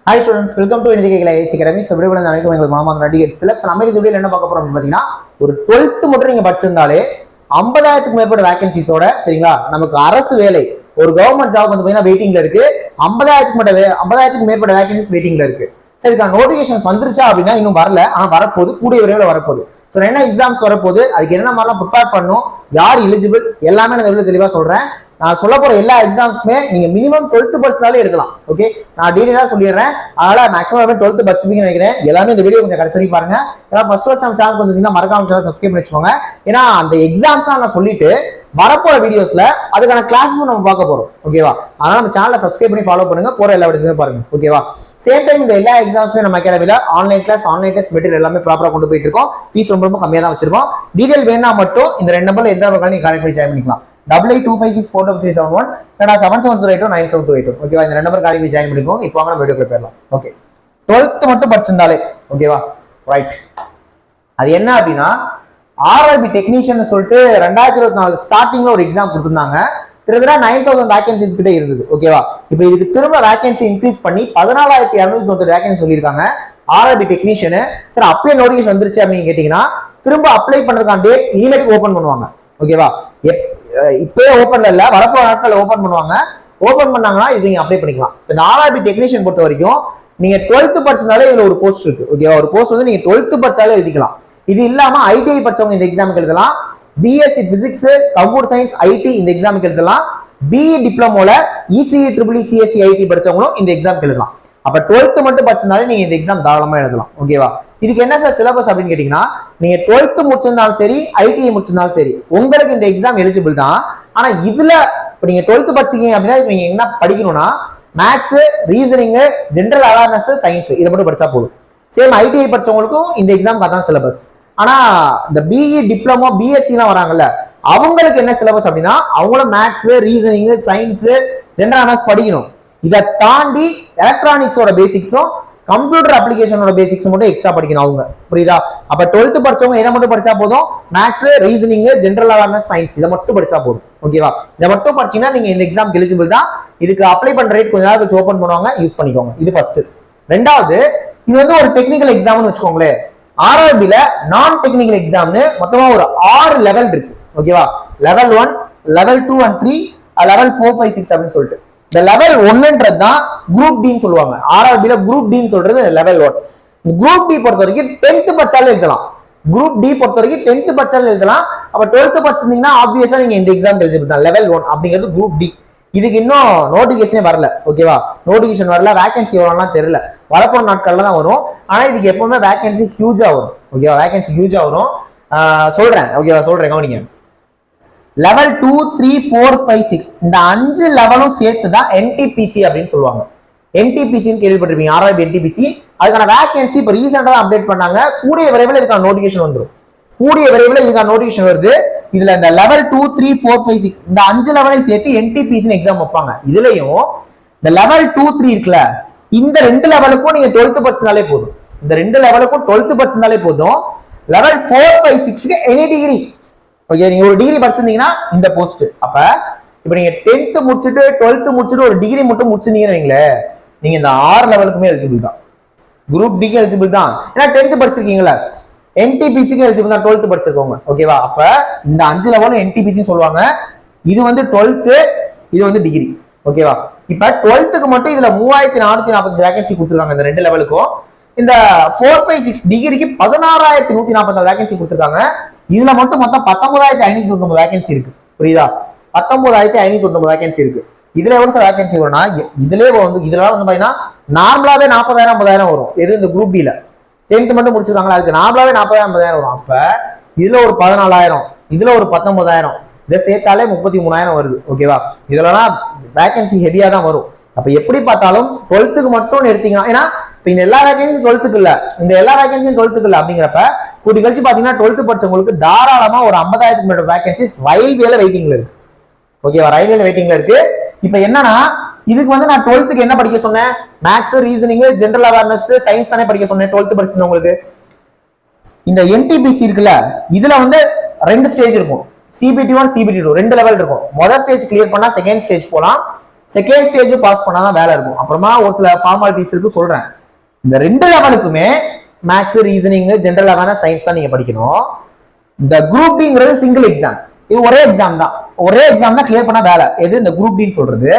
Hi students, welcome to IC Academy. So, we will talk about Mama Nadi Select. So, we will talk about ஒரு 12th மட்டும் நீங்க படிச்சிருந்தாலே 50000க்கு மேற்பட்ட வேகன்சிஸோட சரிங்களா நமக்கு அரசு வேலை ஒரு கவர்மெண்ட் ஜாப் வந்து பாத்தீங்கன்னா வெயிட்டிங்ல இருக்கு 50000க்கு மேற்பட்ட வேகன்சிஸ் வெயிட்டிங்ல இருக்கு. சரி இதுக்கான நோட்டிஃபிகேஷன்ஸ் வந்துருச்சா அப்படின்னா இன்னும் வரல, ஆனா வரப்போகுது, கூடிய விரைவில் வரப்போகுது. ஸோ என்ன எக்ஸாம்ஸ் வரப்போகுது, அதுக்கு என்ன மாதிரிலாம் ப்ரிப்பேர் பண்ணும், யார் எலிஜிபிள் எல்லாமே நான் எவ்வளவு தெளிவா சொல்றேன். நான் சொல்ல போற எல்லா எக்ஸாம்ஸுமே நீங்க மினிமம் 12th படிச்சாலே எடுக்கலாம். ஓகே, நான் டீடைலா சொல்லிடுறேன். அதனால மேக்ஸிமம் 12th படிச்சுப்பீங்கன்னு நினைக்கிறேன். எல்லாமே இந்த வீடியோ கொஞ்சம் கடைசி பாருங்க. ஏன்னா ஃபர்ஸ்ட் வருஷம் நம்ம சேனல் வந்தீங்கன்னா மறக்காம சேனல் சப்ஸ்கிரைப் பண்ணி வச்சுக்கோங்க. ஏன்னா அந்த எக்ஸாம்ஸ் நான் சொல்லிட்டு வரப்போற வீடியோஸ்ல அதுக்கான கிளாஸஸும் நம்ம பார்க்க போறோம். ஓகேவா, அதனால நம்ம சேனலை சப்ஸ்கிரைப் பண்ணி ஃபாலோ பண்ணுங்க, போற எல்லா வீடியோஸுமே பாருங்க. ஓகேவா, சேம் டைம் இந்த எல்லா எக்ஸாம்ஸுமே நம்ம அகாடமில online class, online test material எல்லாமே ப்ராப்பரா கொண்டு போயிட்டு இருக்கோம். ஃபீஸ் ரொம்ப கம்மியா தான் வச்சிருக்கோம். டீடைல் வேணா மட்டும் இந்த ரெண்டு நம்பர்ல எந்த நம்பர் நீங்க கான்டாக்ட் பண்ணி ஜாயின் பண்ணிக்கலாம். 8825642371 7708297281. ஓகேவா, இந்த ரெண்டு நம்பர் கான்டாக்ட் ஜாயின் பண்ணிக்கோங்க. இப்போ வாங்க நம்ம வீடியோக்குள்ள போயிடலாம். ஓகே, 12th மட்டும் படிச்சிருந்தாலே ஓகேவா, ரைட். அது என்ன அப்படின்னா ஆர்ஆர்பி டெக்னீஷியன் சொல்லிட்டு 2024 ஸ்டார்டிங்ல ஒரு எக்ஸாம் கொடுத்திருந்தாங்க. கிட்டத்தட்ட 9000 வேகன்சிஸ் கிட்ட இருந்தது. ஓகேவா, இப்போ இதுக்கு திரும்ப வேகன்சி இன்க்ரீஸ் பண்ணி 14290 வேகன்சி சொல்லியிருக்காங்க ஆர்ஆர்பி டெக்னீஷியன். சார் அப்பயே நோட்டிஃபிகேஷன் வந்துருச்சு அப்படின்னு கேட்டீங்கன்னா திரும்ப அப்ளை பண்றதுக்கான டேட் இனிமேட்டுக்கு ஓபன் பண்ணுவாங்க. ஓகேவா, இப்பயே ஓபன்ல இல்ல, வரப்போற நாட்கள் ஓபன் பண்ணுவாங்க. ஓபன் பண்ணாங்கன்னா இது நீங்க அப்ளை பண்ணிக்கலாம். இந்த ஆர்ஆர்பி டெக்னீஷியன் பொறுத்த வரைக்கும் நீங்க 12th படிச்சதாலே இதுல ஒரு போஸ்ட் இருக்கு. ஓகேவா, ஒரு போஸ்ட் வந்து நீங்க 12th படிச்சாலே எழுதிக்கலாம். இது இல்லாம ஐடிஐ படிச்சவங்க இந்த எக்ஸாமுக்கு எழுதலாம். BSc physics, computer science, IT இந்த எக்ஸாமுக்கு எழுதலாம். பிஇ டிப்ளமோல இசிஇ ட்ரிபிள் சிஎஸ்சி ஐடி படிச்சவங்களும் இந்த எக்ஸாமுக்கு எழுதலாம். அப்ப 12th மட்டும் படிச்சதாலே நீங்க இந்த எக்ஸாம் தாராளமா எழுதலாம். ஓகேவா, இதுக்கு என்ன சார் சிலபஸ் அப்படின்னு கேட்டீங்கன்னா நீங்க 12th முடிச்சிருந்தாலும் சரி, ஐடிஐ முடிச்சிருந்தாலும் சரி, உங்களுக்கு இந்த எக்ஸாம் எலிஜிபிள் தான். ஆனா இதுல இப்ப நீங்க 12th படிச்சீங்க அப்படின்னா நீங்க என்ன படிக்கணும்னா maths, reasoning, general awareness, science இதை மட்டும் படிச்சா போதும். சேம் ஐடிஐ படிச்சவங்களுக்கும் இந்த எக்ஸாம் அதான் சிலபஸ். ஆனா இந்த பிஇ டிப்ளமோ பிஎஸ்சி எல்லாம் வராங்கல்ல அவங்களுக்கு என்ன சிலபஸ் அப்படின்னா அவங்களும் maths, reasoning, science, general awareness படிக்கணும். இதை தாண்டி எலக்ட்ரானிக்ஸோட பேசிக்ஸும் கம்ப்யூட்டர் அப்ளிகேஷனோட பேசிக்ஸ் மட்டும் எக்ஸ்ட்ரா படிக்கணும் அவங்க. புரியுதா? அப்ப 12th படிச்சவங்க இதை மட்டும் படிச்சா போதும். Maths, reasoning, general awareness, science இதை மட்டும் படிச்சா போதும். ஓகேவா, இதை மட்டும் படிச்சீங்கன்னா நீங்க இந்த எக்ஸாம் எலிஜிபிள் தான். இதுக்கு அப்ளை பண்ற ரேட் கொஞ்ச நாள் வச்சு ஓபன் பண்ணுவாங்க, யூஸ் பண்ணிக்கோங்க. இது ஃபர்ஸ்ட். ரெண்டாவது, இது வந்து ஒரு டெக்னிக்கல் எக்ஸாம்னு வச்சுக்கோங்களேன். ஆர்ஆர்பில நான் டெக்னிக்கல் எக்ஸாம்னு மொத்தமா ஒரு 6 லெவல் இருக்கு. ஓகேவா, லெவல் 1, லெவல் 2 and 3, லெவல் 4, 5, 6 அப்படின்னு சொல்லிட்டு இந்த லெவல் 1ன்றது தான் குரூப் டின்னு சொல்லுவாங்க. ஆர்ஆர்பில குரூப் டின்னு சொல்றது லெவல் 1. குரூப் டி பொறுத்த வரைக்கும் 10th படிச்சாலும் எழுதலாம். குரூப் டி பொறுத்த வரைக்கும் 10th படிச்சாலும் எழுதலாம். அப்ப 12th படிச்சிருந்தீங்கன்னா ஆப்வியஸா நீங்க இந்த எக்ஸாம் எலிஜிபிள் தான். லெவல் 1 அப்படிங்கிறது குரூப் டி. இதுக்கு இன்னும் நோட்டிபிகேஷனே வரல. ஓகேவா, நோட்டிபிகேஷன் வரல, வேகன்சி எவ்வளோலாம் தெரியல, வரப்போற நாட்கள்ல தான் வரும். ஆனா இதுக்கு எப்பவுமே வேகன்சி ஹியூஜா வரும். ஓகேவா, வேகன்சி ஹியூஜா வரும். சொல்றேன். ஓகேவா, சொல்றேன் கவனிங்க. லெவல் 2, 3, 4, 5, 6 இந்த 5 லெவலும் சேர்த்து தான் என்டிபிசி அப்படின்னு சொல்லுவாங்க. என்டிபிசின்னு கேள்விப்பட்டிருப்பீங்க, ஆர்ஆர்பி என்டிபிசி. அதுக்கான வேகன்சி இப்போ ரீசெண்டா தான் அப்டேட் பண்ணாங்க. கூடிய விரைவில் இதுக்கான நோட்டிபிகேஷன் வந்துடும். கூடிய விரைவில் இதுக்கான நோட்டிபிகேஷன் வருது. இதுல இந்த லெவல் 2, 3, 4, 5, 6 இந்த 5 லெவலையும் சேர்த்து என்டிபிசின்னு எக்ஸாம் வைப்பாங்க. இதுலயும் இந்த லெவல் 2, 3 இருக்குல்ல, இந்த 2 லெவலுக்கும் நீங்க 12th படிச்சிருந்தாலே போதும். இந்த 2 லெவலுக்கும் 12th படிச்சிருந்தாலே போதும். லெவல் 4, 5, 6க்கு எனி டிகிரி. ஓகே, நீங்க ஒரு டிகிரி படிச்சிருந்தீங்கன்னா இந்த போஸ்ட். அப்ப இப்ப நீங்க 10th முடிச்சுட்டு 12th முடிச்சுட்டு ஒரு டிகிரி மட்டும் முடிச்சிருந்தீங்கன்னு வைங்களேன், நீங்க இந்த 6 லெவலுக்குமே எலிஜிபிள் தான். குரூப் டிக்கு எலிஜிபிள் தான். ஏன்னா 10th படிச்சிருக்கீங்களா, என்டிபிசிக்கு எலிஜிபிள் தான் 12th படிச்சிருக்கோங்க. ஓகேவா, அப்ப இந்த 5 லெவலும் என்டிபிசின்னு சொல்லுவாங்க. இது வந்து 12th, இது வந்து டிகிரி. ஓகேவா, இப்ப 12th மட்டும் இதுல 3445 வேகன்சி கொடுத்துருக்காங்க இந்த 2 லெவலுக்கும். இந்த 4, 5, 6 டிகிரிக்கு 16144 வேகன்சி கொடுத்துருக்காங்க. இதுல மட்டும் மொத்தம் 19590 வேகன்சி இருக்கு. புரியுதா, 19590 வேகன்சி இருக்கு. இதுல எவ்வளவு சார் வேகன்சி வரும்னா இதுல வந்து பாத்தீங்கன்னா நார்மலாவே 40,000 50,000 வரும். எது இந்த குரூப் டில 10th மட்டும் முடிச்சிருக்காங்களா அதுக்கு நார்மலாவே 40,000 50,000 வரும். அப்ப இதுல ஒரு 14,000, இதுல ஒரு 19,000, இதை சேர்த்தாலே 33,000 வருது. ஓகேவா, இதெல்லாம் வேகன்சி ஹெவியா தான் வரும். அப்ப எப்படி பார்த்தாலும் 12th மட்டும் எடுத்தீங்கன்னா, ஏன்னா இந்த எல்லா வேகன்சியும் 12th இல்ல, இந்த எல்லா வேகன்சியும் 12th இல்ல அப்படிங்கிறப்ப கூட்டி கழிச்சு பாத்தீங்கன்னா 12th படிச்சவங்களுக்கு தாராளமா ஒரு 50,000க்கு மேல வேகன்சிஸ் ரயில்வேல வெயிட்டிங்ல இருக்கு. ஓகேவா, ரயில்வேல வெயிட்டிங்ல இருக்கு. இப்ப என்னன்னா இதுக்கு வந்து நான் 12th என்ன படிக்க சொன்னேன், maths, reasoning, general awareness, science தானே படிக்க சொன்னேன் 12th படிச்சிருந்தவங்களுக்கு. இந்த என்டிபிசி இருக்குல்ல, இதுல வந்து 2 ஸ்டேஜ் இருக்கும். CBT1, CBT2 2 லெவல் இருக்கும். முதல் ஸ்டேஜ் கிளியர் பண்ணா செகண்ட் ஸ்டேஜ் போலாம். செகண்ட் ஸ்டேஜ் பாஸ் பண்ணாதான் வேலை இருக்கும். அப்புறமா ஒரு சில ஃபார்மாலிட்டிஸ் இருக்கு சொல்றேன். இந்த 2 லெவலுக்குமே maths, reasoning, general awareness, science தான் நீங்க படிக்கணும். இந்த குரூப் டிங்கிறது சிங்கிள் எக்ஸாம். இது ஒரே எக்ஸாம் தான், கிளியர் பண்ண வேலை. எது இந்த குரூப் டின்னு சொல்றது?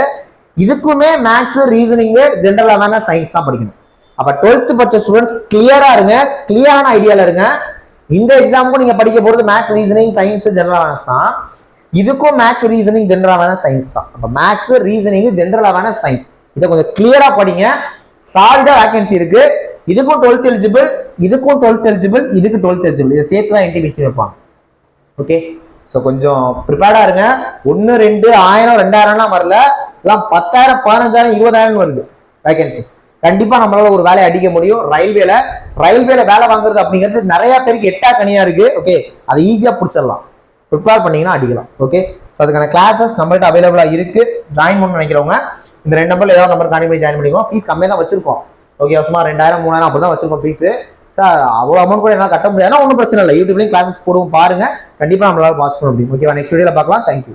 இதுக்குமே maths, reasoning, general awareness, science தான் படிக்கணும். அப்ப 12th படிச்ச ஸ்டூடெண்ட்ஸ் கிளியரா இருங்க, கிளியரான ஐடியால இருங்க. இந்த எக்ஸாமுக்கும் நீங்க படிக்க போறது maths, reasoning, science, general awareness தான். இதுக்கும் maths, reasoning, general awareness, science தான். அப்ப maths, reasoning, general awareness, science இதை கொஞ்சம் கிளியரா படிங்க. சாலிடா வேகன்சி இருக்கு. இதுக்கும் 12th எலிஜிபிள், இதுக்கும் 12th எலிஜிபிள், இதுக்கு 12th எலிஜிபிள். இதை சேர்த்து தான் NTPC வைப்பாங்க. ஓகே, ஸோ கொஞ்சம் ப்ரிப்பேர்டா இருங்க. 1, 2, 1000, 2000 வரல, எல்லாம் 10,000, 15,000, 20,000 வருது வேகன்சிஸ். கண்டிப்பா நம்மளால ஒரு வேலையை அடிக்க முடியும். ரயில்வேல வேலை வாங்குறது அப்படிங்கிறது நிறைய பேருக்கு எட்டா கனியா இருக்கு. ஓகே, அதை ஈஸியா பிடிச்சிடலாம். ப்ரிப்பேர் பண்ணீங்கன்னா அடிக்கலாம். ஓகே, ஸோ அதுக்கான கிளாஸஸ் நம்மள்ட்ட அவைலபிளா இருக்கு. ஜாயின் பண்ண நினைக்கிறவங்க இந்த 2 நம்பர்ல ஏதாவது நம்பர் கான்டெக்ட் பண்ணி ஜாயின் பண்ணிக்கோங்க. ஃபீஸ் கம்மியாக தான் வச்சிருக்கோம். ஓகே, சும்மா 2000, 3000 அப்படி தான் வச்சிருக்கோம் ஃபீஸ். அவ்வளோ அமௌண்ட் கூட என்னால் கட்ட முடியாதுன்னா ஒன்றும் பிரச்சனை இல்லை. யூடியூப்லேயும் கிளாஸஸ் போடுவோம், பாருங்க. கண்டிப்பாக நம்மளால பாஸ் பண்ண முடியும். ஓகேவா, நெக்ஸ்ட் வீடியோவில் பார்க்கலாம். தேங்க்யூ.